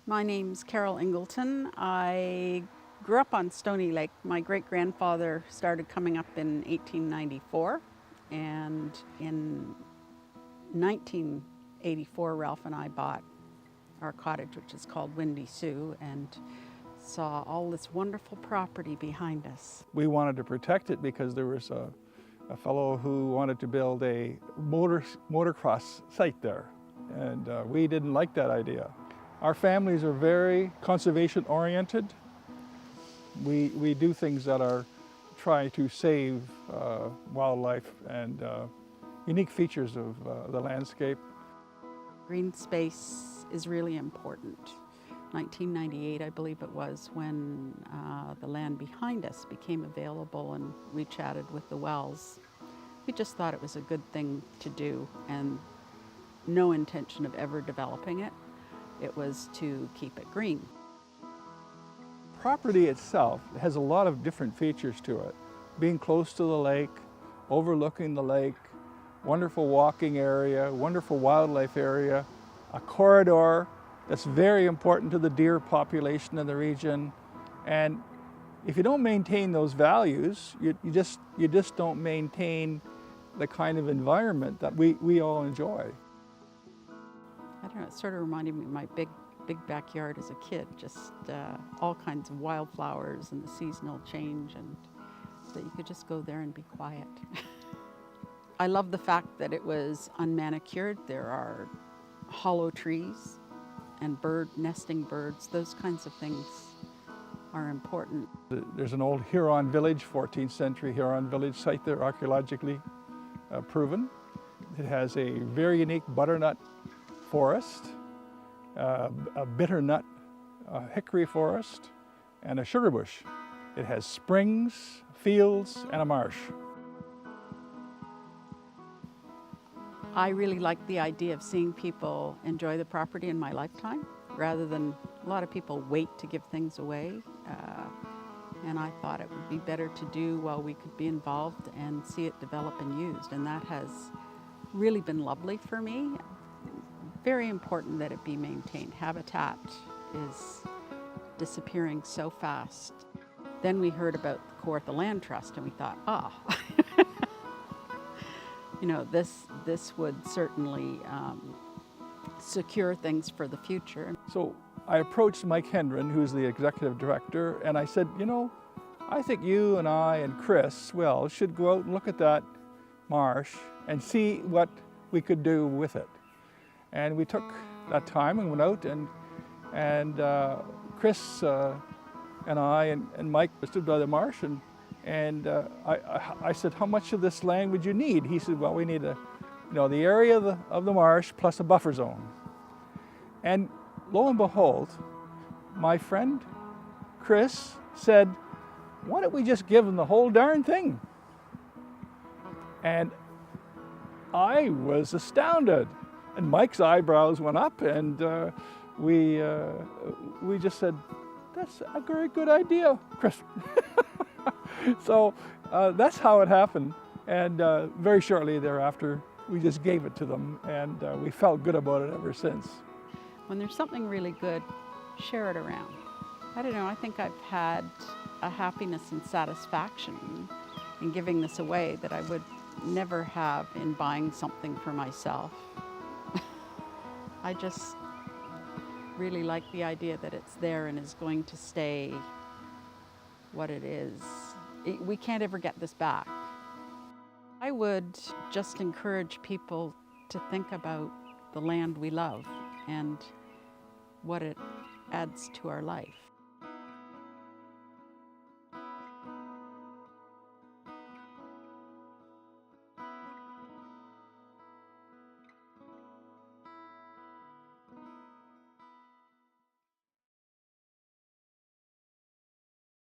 My name's Carol Ingleton. I grew up on Stony Lake. My great-grandfather started coming up in 1894, and in 1984 Ralph and I bought our cottage, which is called Windy Sioux, and saw all this wonderful property behind us. We wanted to protect it because there was a fellow who wanted to build a motocross site there, and we didn't like that idea. Our families are very conservation oriented. We do things that are trying to save wildlife and unique features of the landscape. Green space is really important. 1998, I believe it was, when the land behind us became available and we chatted with the Wells. We just thought it was a good thing to do and no intention of ever developing it. It was to keep it green. Property itself has a lot of different features to it. Being close to the lake, overlooking the lake, wonderful walking area, wonderful wildlife area, a corridor that's very important to the deer population in the region. And if you don't maintain those values, you just don't maintain the kind of environment that we all enjoy. I don't know, it sort of reminded me of my big backyard as a kid, just all kinds of wildflowers and the seasonal change, and that you could just go there and be quiet. I love the fact that it was unmanicured. There are hollow trees and nesting birds. Those kinds of things are important. There's an old Huron village, 14th century Huron village site there, archaeologically proven. It has a very unique butternut forest, a bitternut hickory forest, and a sugar bush. It has springs, fields, and a marsh. I really like the idea of seeing people enjoy the property in my lifetime, rather than a lot of people wait to give things away. And I thought it would be better to do while we could be involved and see it develop and used. And that has really been lovely for me. Very important that it be maintained. Habitat is disappearing so fast. Then we heard about the Kawartha Land Trust and we thought, you know, this would certainly secure things for the future. So I approached Mike Hendren, who's the executive director, and I said, you know, I think you and I and Chris Wells should go out and look at that marsh and see what we could do with it. And we took that time and went out, and Chris and I and Mike stood by the marsh, and I said, how much of this land would you need? He said, well, we need the area of the marsh plus a buffer zone. And lo and behold, my friend Chris said, why don't we just give them the whole darn thing? And I was astounded. And Mike's eyebrows went up, and we just said, that's a very good idea, Chris. So that's how it happened. And very shortly thereafter, we just gave it to them, and we felt good about it ever since. When there's something really good, share it around. I don't know, I think I've had a happiness and satisfaction in giving this away that I would never have in buying something for myself. I just really like the idea that it's there and is going to stay what it is. We can't ever get this back. I would just encourage people to think about the land we love and what it adds to our life.